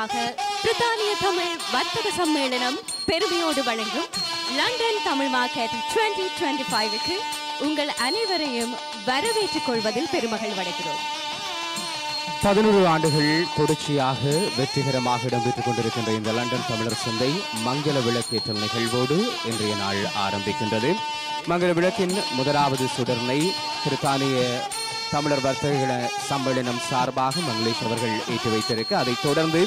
சார்பாக பிரித்தானிய தமிழ் வர்த்தக சம்மேளனம் பெருமையோடு வழங்கும் லண்டன் தமிழ் மார்க்கெட் 2025க்கு உங்கள் அனைவரையும் வரவேற்றுக் கொள்வதில் பெருமகிழ்வு அடைகிறோம். 11 ஆண்டுகள் தொடர்ச்சியாக வெற்றிகரமாக இடம்பெற்றுக் கொண்டிருக்கின்ற இந்த லண்டன் தமிழர் சந்தை மங்கள விளக்கேற்றல் நிகழ்வோடு இன்றைய நாள் ஆரம்பிக்கின்றது. மங்கள விளக்கின் முதலாவது சுடர்னை பிரித்தானிய தமிழர் வர்த்தக சம்மேளனம் சார்பாக மங்களேஷ் அவர்கள் ஏற்றி வைத்திருக்க, அதைத் தொடர்ந்து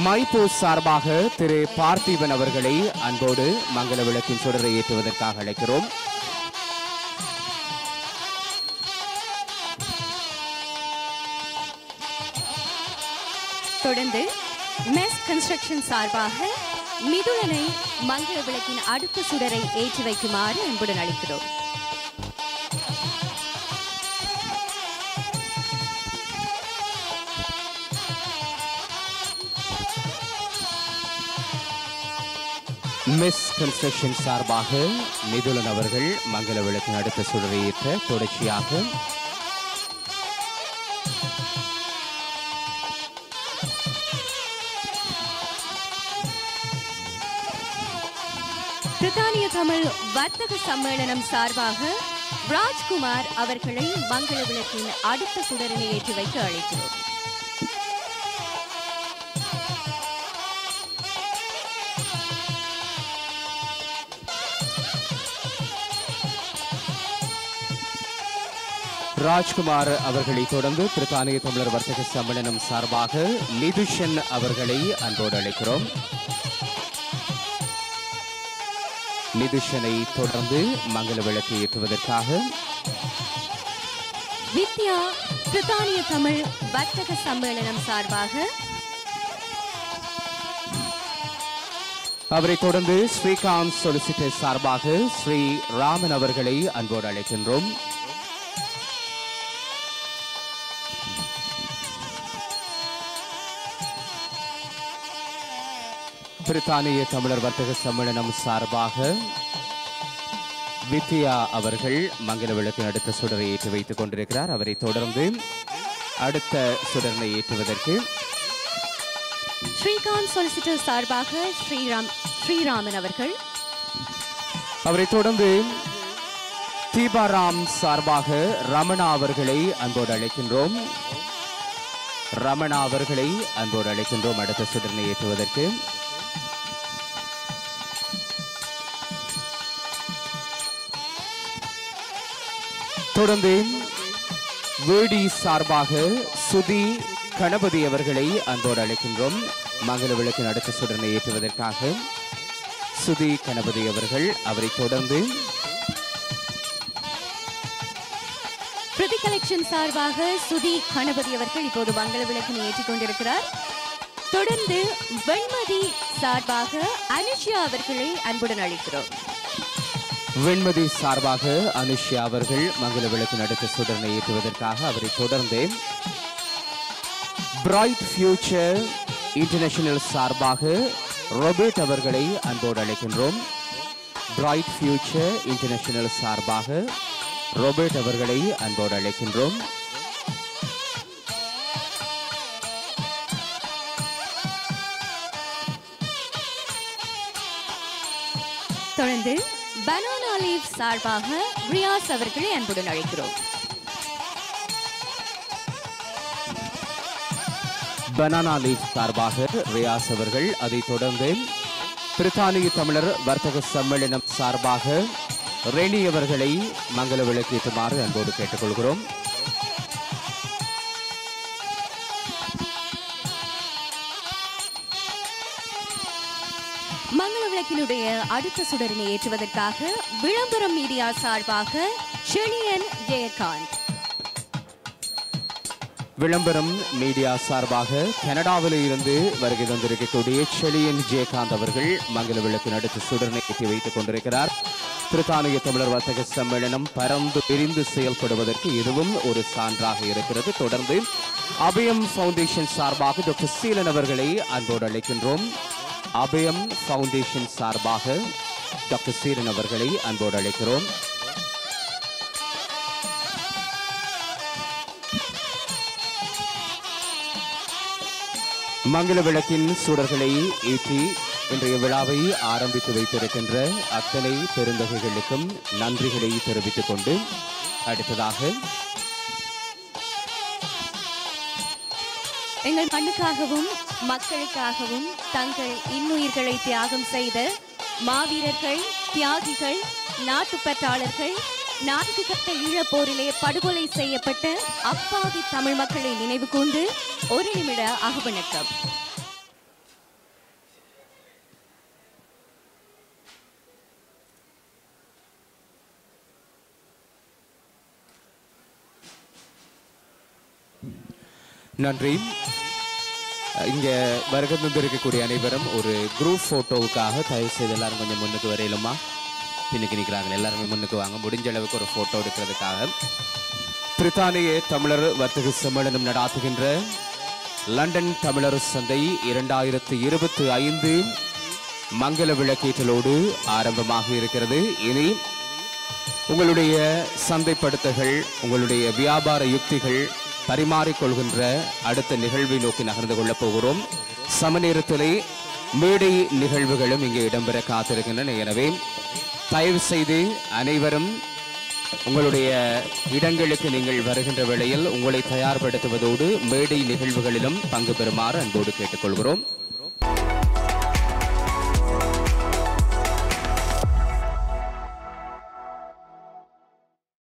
மைபோஸ் சார்பாக திரு பார்த்திபன் அவர்களை அன்போடு மங்கள விளக்கின் சுடரை ஏற்றுவதற்காக அழைக்கிறோம். தொடர்ந்து மெஸ் கன்ஸ்ட்ரக்ஷன் சார்பாக மிதுளனை மங்கள விளக்கின் அடுத்த சுடரை ஏற்றி வைக்குமாறு அன்புடன் அழைக்கிறோம். மெஸ் கன்ஸ்ட்ரக்ஷன் சார்பாக மிதுளன் அவர்கள் மங்கள விளக்கின் அடுத்த சுடரை ஏற்ற தொடர்ச்சியாக பிரித்தானிய தமிழ் வர்த்தக சம்மேளனம் சார்பாக ராஜ்குமார் அவர்களை மங்கள விளக்கின் அடுத்த சுடரினை ஏற்றி வைக்க அழைக்கிறோம். ராஜ்குமார் அவர்களை தொடர்ந்து பிரித்தானிய தமிழர் வர்த்தக சம்மேளனம் சார்பாக நிதுஷன் அவர்களை அன்போடு அழைக்கிறோம். நிதுஷனை தொடர்ந்து மங்கள விளக்கை ஏற்றுவதற்காக வித்யா பிரித்தானிய தமிழ் வர்த்தக சம்மேளனம் சார்பாக, அவரை தொடர்ந்து ஸ்ரீகாந்த் சொலிசிட்டர் சார்பாக ஸ்ரீ ராமன் அவர்களை அன்போடு அழைக்கின்றோம். பிரித்தானிய தமிழர் வர்த்தக சம்மேளனம் சார்பாக வித்யா அவர்கள் மங்கள விளக்கின் அடுத்த சுடரை ஏற்றி வைத்துக் கொண்டிருக்கிறார். அவரை தொடர்ந்து அடுத்த சுடரை ஏற்றுவதற்கு ஸ்ரீகாந்த் சொலிசிட்டர் சார்பாக ஸ்ரீராமன் அவர்கள், அவரை தொடர்ந்து தீபாராம் சார்பாக ரமணா அவர்களை அன்போடு அழைக்கின்றோம். ரமணா அவர்களை அன்போடு அழைக்கின்றோம் அடுத்த சுடரை ஏற்றுவதற்கு. தொடர்ந்து வேடி சார்பாக சுதி கணபதி அவர்களை அன்போடு அழைக்கின்றோம். மங்கள விளக்கின் அடுத்த சுடரை ஏற்றுவதற்காக சுதி கணபதி அவர்கள், அவரை தொடர்ந்து பிரிதி கலெக்ஷன் சார்பாக சுதி கணபதி அவர்கள் இப்போது மங்கள விளக்கினை ஏற்றிக் கொண்டிருக்கிறார். தொடர்ந்து வெண்மதி சார்பாக அனுஷியா அவர்களை அன்புடன் அழைக்கிறோம். வெண்மதி சார்பாக அனுஷ்யா அவர்கள் மங்கள விளக்கின் அடுத்த சுடரை ஏற்றுவதற்காக, அவரை தொடர்ந்து பிரைட் ஃபியூச்சர் இன்டர்நேஷனல் சார்பாக ரோபர்ட் அவர்களை அன்போடு அழைக்கின்றோம். பிரைட் ஃபியூச்சர் இன்டர்நேஷனல் சார்பாக ரோபர்ட் அவர்களை அன்போடு அழைக்கின்றோம். தொடர்ந்து பனானா லீவ் சார்பாக ரியாஸ் அவர்களை அன்புடன் அழைக்கிறோம். பனானா லீவ் சார்பாக ரியாஸ் அவர்கள், அதைத் தொடர்ந்து பிரித்தானிய தமிழர் வர்த்தக சம்மேளனம் சார்பாக ரெனி அவர்களை மங்கள விளக்கேற்றுமாறு அன்போடு கேட்டுக்கொள்கிறோம். மங்கள விளக்கினுடைய அடுத்த சுடரினை ஏற்றுவதற்காக விளம்பரம் மீடியா சார்பாக செழியன் ஜெயகாந்த், விளம்பரம் மீடியா சார்பாக கனடாவில் இருந்து வருகை தந்திருக்கக்கூடிய செழியன் ஜெயகாந்த் அவர்கள் மங்கள விளக்கின் அடுத்த சுடரை ஏற்றி வைத்துக் கொண்டிருக்கிறார். பிரித்தானிய தமிழர் வர்த்தக சம்மேளனம் பரந்து விரிந்து செயல்படுவதற்கு இதுவும் ஒரு சான்றாக இருக்கிறது. தொடர்ந்து அபயம் ஃபவுண்டேஷன் சார்பாக டாக்டர் சீலன் அவர்களை அன்போடு அழைக்கின்றோம். அபயம் ஃபவுண்டேஷன் சார்பாக டாக்டர் சீலன் அவர்களை அன்போடு அழைக்கிறோம். மங்கள விளக்கின் சுடர்களை ஏற்றி இன்றைய விழாவை ஆரம்பித்து வைத்திருக்கின்ற அத்தனை பெருந்தகைகளுக்கும் நன்றிகளை தெரிவித்துக் கொண்டு அடுத்ததாக எங்கள் மண்ணுக்காகவும் மக்களுக்காகவும் தங்கள் இன்னுயிர்களை தியாகம் செய்த மாவீரர்கள், தியாகிகள், நாட்டுப்பற்றாளர்கள், நான்கு கட்ட ஈழப்போரிலே படுகொலை செய்யப்பட்ட அப்பாவி தமிழ் மக்களை நினைவு கூர்ந்து ஒரு நிமிட அகவணக்கம். நன்றி. இங்க வருகை தந்திருக்கக்கூடிய அனைவரும் ஒரு குரூப் போட்டோவுக்காக தயவு செய்து எல்லாரும் கொஞ்சம் முன்னுக்கு வரையிலுமா, பின்னுக்கு நிற்கிறாங்க எல்லாருமே முன்னுக்கு வாங்க. முடிஞ்ச அளவுக்கு ஒரு போட்டோ எடுக்கிறதுக்காக பிரித்தானிய தமிழர் வர்த்தக சம்மேளனம் நடாத்துகின்ற லண்டன் தமிழர் சந்தை 2025 மங்கள விளக்கேற்றலோடு ஆரம்பமாக இருக்கிறது. இனி உங்களுடைய சந்தைப்படுத்தல்கள், உங்களுடைய வியாபார யுக்திகள் பரிமாறிக்கொள்கின்ற அடுத்த நிகழ்வை நோக்கி நகர்ந்து கொள்ளப் போகிறோம். சமநேரத்திலே மேடை நிகழ்வுகளும் இங்கே இடம்பெற காத்திருக்கின்றன. எனவே தயவு செய்து அனைவரும் உங்களுடைய இடங்களுக்கு நீங்கள் வருகின்ற வேளையில் உங்களை தயார்படுத்துவதோடு மேடை நிகழ்வுகளிலும் பங்கு பெறுமாறு அன்போடு கேட்டுக்கொள்கிறோம்.